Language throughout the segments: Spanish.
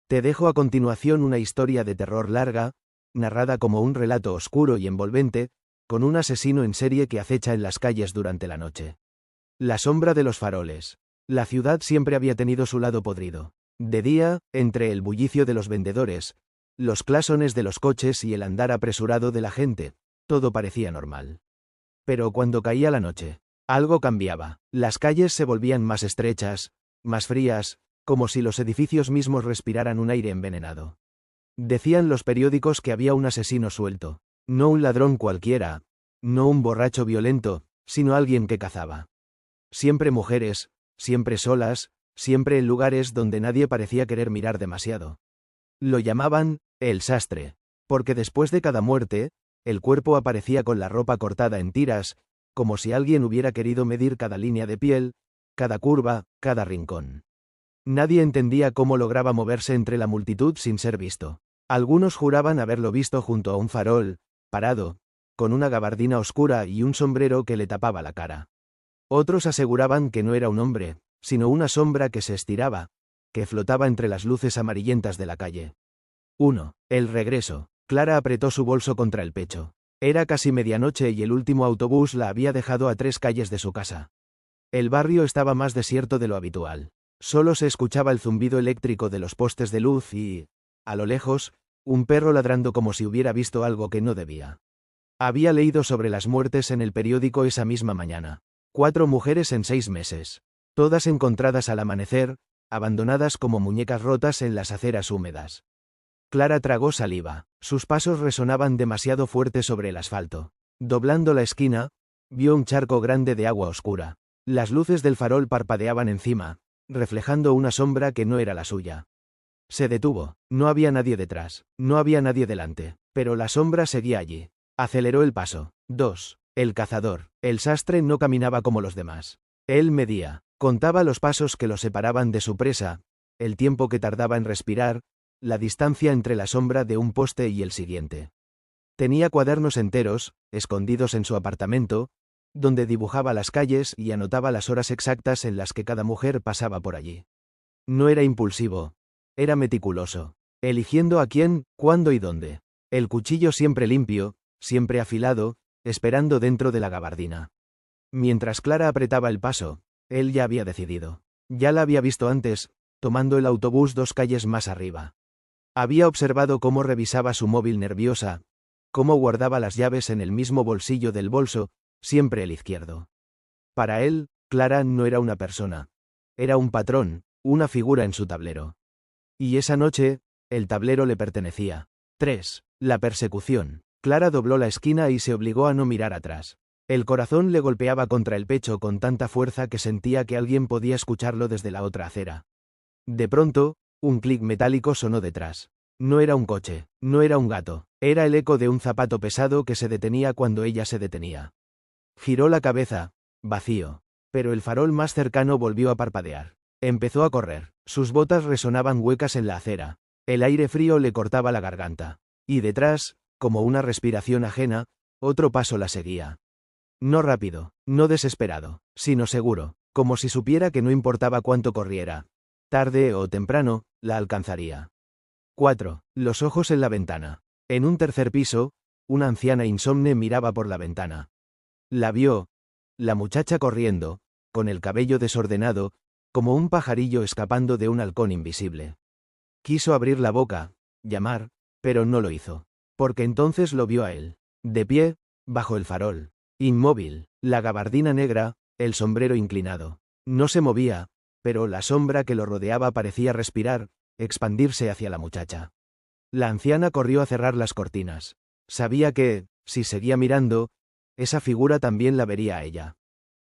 Te dejo a continuación una historia de terror larga, narrada como un relato oscuro y envolvente, con un asesino en serie que acecha en las calles durante la noche. La sombra de los faroles. La ciudad siempre había tenido su lado podrido. De día, entre el bullicio de los vendedores, los clasones de los coches y el andar apresurado de la gente, todo parecía normal. Pero cuando caía la noche, algo cambiaba. Las calles se volvían más estrechas, más frías, como si los edificios mismos respiraran un aire envenenado. Decían los periódicos que había un asesino suelto, no un ladrón cualquiera, no un borracho violento, sino alguien que cazaba. Siempre mujeres, siempre solas, siempre en lugares donde nadie parecía querer mirar demasiado. Lo llamaban el sastre, porque después de cada muerte, el cuerpo aparecía con la ropa cortada en tiras, como si alguien hubiera querido medir cada línea de piel, cada curva, cada rincón. Nadie entendía cómo lograba moverse entre la multitud sin ser visto. Algunos juraban haberlo visto junto a un farol, parado, con una gabardina oscura y un sombrero que le tapaba la cara. Otros aseguraban que no era un hombre, sino una sombra que se estiraba, que flotaba entre las luces amarillentas de la calle. 1. El regreso. Clara apretó su bolso contra el pecho. Era casi medianoche y el último autobús la había dejado a 3 calles de su casa. El barrio estaba más desierto de lo habitual. Solo se escuchaba el zumbido eléctrico de los postes de luz y, a lo lejos, un perro ladrando como si hubiera visto algo que no debía. Había leído sobre las muertes en el periódico esa misma mañana. 4 mujeres en 6 meses. Todas encontradas al amanecer, abandonadas como muñecas rotas en las aceras húmedas. Clara tragó saliva. Sus pasos resonaban demasiado fuerte sobre el asfalto. Doblando la esquina, vio un charco grande de agua oscura. Las luces del farol parpadeaban encima, reflejando una sombra que no era la suya. Se detuvo. No había nadie detrás, no había nadie delante, pero la sombra seguía allí. Aceleró el paso. 2. El cazador. El sastre no caminaba como los demás. Él medía, contaba los pasos que lo separaban de su presa, el tiempo que tardaba en respirar, la distancia entre la sombra de un poste y el siguiente. Tenía cuadernos enteros, escondidos en su apartamento, donde dibujaba las calles y anotaba las horas exactas en las que cada mujer pasaba por allí. No era impulsivo, era meticuloso, eligiendo a quién, cuándo y dónde. El cuchillo siempre limpio, siempre afilado, esperando dentro de la gabardina. Mientras Clara apretaba el paso, él ya había decidido. Ya la había visto antes, tomando el autobús 2 calles más arriba. Había observado cómo revisaba su móvil nerviosa, cómo guardaba las llaves en el mismo bolsillo del bolso, siempre el izquierdo. Para él, Clara no era una persona. Era un patrón, una figura en su tablero. Y esa noche, el tablero le pertenecía. 3. La persecución. Clara dobló la esquina y se obligó a no mirar atrás. El corazón le golpeaba contra el pecho con tanta fuerza que sentía que alguien podía escucharlo desde la otra acera. De pronto, un clic metálico sonó detrás. No era un coche, no era un gato, era el eco de un zapato pesado que se detenía cuando ella se detenía. Giró la cabeza, vacío, pero el farol más cercano volvió a parpadear. Empezó a correr, sus botas resonaban huecas en la acera, el aire frío le cortaba la garganta. Y detrás, como una respiración ajena, otro paso la seguía. No rápido, no desesperado, sino seguro, como si supiera que no importaba cuánto corriera. Tarde o temprano, la alcanzaría. 4. Los ojos en la ventana. En un tercer piso, una anciana insomne miraba por la ventana. La vio. La muchacha corriendo, con el cabello desordenado, como un pajarillo escapando de un halcón invisible. Quiso abrir la boca, llamar, pero no lo hizo. Porque entonces lo vio a él. De pie, bajo el farol. Inmóvil, la gabardina negra, el sombrero inclinado. No se movía, pero la sombra que lo rodeaba parecía respirar, expandirse hacia la muchacha. La anciana corrió a cerrar las cortinas. Sabía que, si seguía mirando, esa figura también la vería a ella.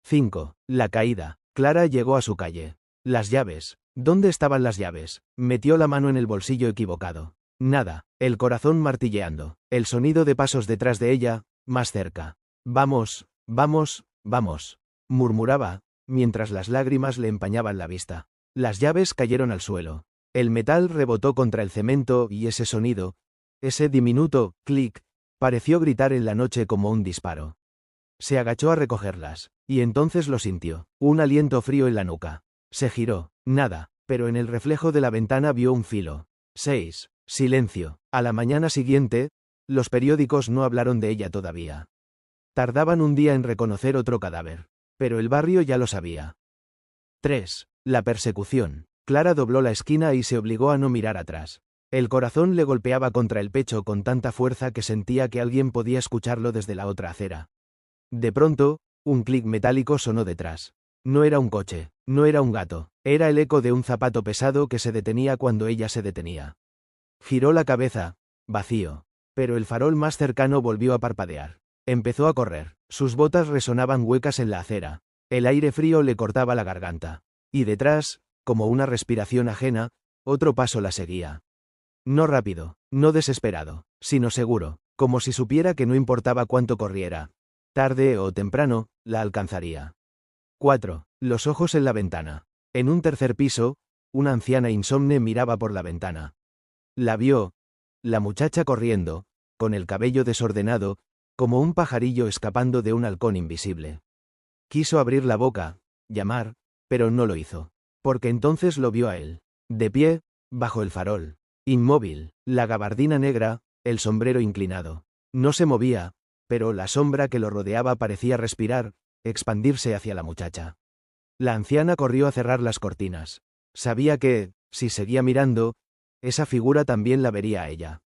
5. La caída. Clara llegó a su calle. Las llaves. ¿Dónde estaban las llaves? Metió la mano en el bolsillo equivocado. Nada. El corazón martilleando. El sonido de pasos detrás de ella, más cerca. Vamos, vamos, vamos, murmuraba, mientras las lágrimas le empañaban la vista. Las llaves cayeron al suelo. El metal rebotó contra el cemento y ese sonido, ese diminuto clic, pareció gritar en la noche como un disparo. Se agachó a recogerlas, y entonces lo sintió, un aliento frío en la nuca. Se giró, nada, pero en el reflejo de la ventana vio un filo. 6. Silencio. A la mañana siguiente, los periódicos no hablaron de ella todavía. Tardaban un día en reconocer otro cadáver. Pero el barrio ya lo sabía. 3. La persecución. Clara dobló la esquina y se obligó a no mirar atrás. El corazón le golpeaba contra el pecho con tanta fuerza que sentía que alguien podía escucharlo desde la otra acera. De pronto, un clic metálico sonó detrás. No era un coche, no era un gato, era el eco de un zapato pesado que se detenía cuando ella se detenía. Giró la cabeza, vacío. Pero el farol más cercano volvió a parpadear. Empezó a correr. Sus botas resonaban huecas en la acera. El aire frío le cortaba la garganta. Y detrás, como una respiración ajena, otro paso la seguía. No rápido, no desesperado, sino seguro, como si supiera que no importaba cuánto corriera. Tarde o temprano, la alcanzaría. 4. Los ojos en la ventana. En un tercer piso, una anciana insomne miraba por la ventana. La vio. La muchacha corriendo, con el cabello desordenado, como un pajarillo escapando de un halcón invisible. Quiso abrir la boca, llamar, pero no lo hizo. Porque entonces lo vio a él. De pie, bajo el farol. Inmóvil, la gabardina negra, el sombrero inclinado. No se movía, pero la sombra que lo rodeaba parecía respirar, expandirse hacia la muchacha. La anciana corrió a cerrar las cortinas. Sabía que, si seguía mirando, esa figura también la vería a ella.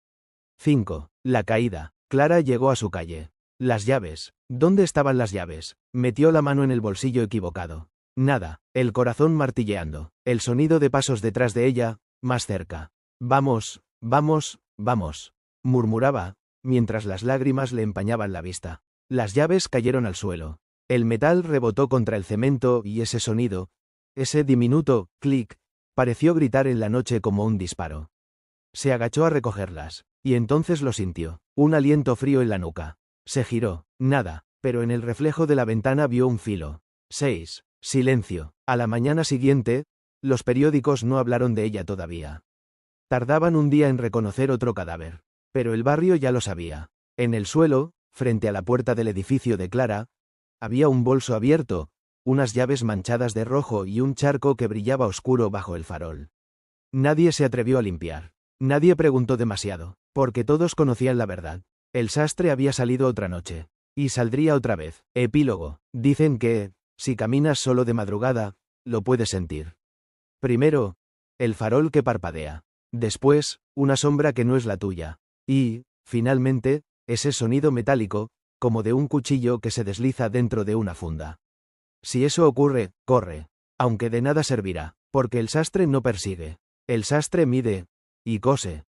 5. La caída. Clara llegó a su calle. Las llaves. ¿Dónde estaban las llaves? Metió la mano en el bolsillo equivocado. Nada. El corazón martilleando. El sonido de pasos detrás de ella, más cerca. Vamos, vamos, vamos, murmuraba, mientras las lágrimas le empañaban la vista. Las llaves cayeron al suelo. El metal rebotó contra el cemento y ese sonido, ese diminuto clic, pareció gritar en la noche como un disparo. Se agachó a recogerlas, y entonces lo sintió, un aliento frío en la nuca. Se giró, nada, pero en el reflejo de la ventana vio un filo. 6. Silencio. A la mañana siguiente, los periódicos no hablaron de ella todavía. Tardaban un día en reconocer otro cadáver. Pero el barrio ya lo sabía. En el suelo, frente a la puerta del edificio de Clara, había un bolso abierto, unas llaves manchadas de rojo y un charco que brillaba oscuro bajo el farol. Nadie se atrevió a limpiar. Nadie preguntó demasiado, porque todos conocían la verdad. El sastre había salido otra noche. Y saldría otra vez. Epílogo. Dicen que, si caminas solo de madrugada, lo puedes sentir. Primero, el farol que parpadea. Después, una sombra que no es la tuya. Y, finalmente, ese sonido metálico, como de un cuchillo que se desliza dentro de una funda. Si eso ocurre, corre. Aunque de nada servirá, porque el sastre no persigue. El sastre mide. Y cose.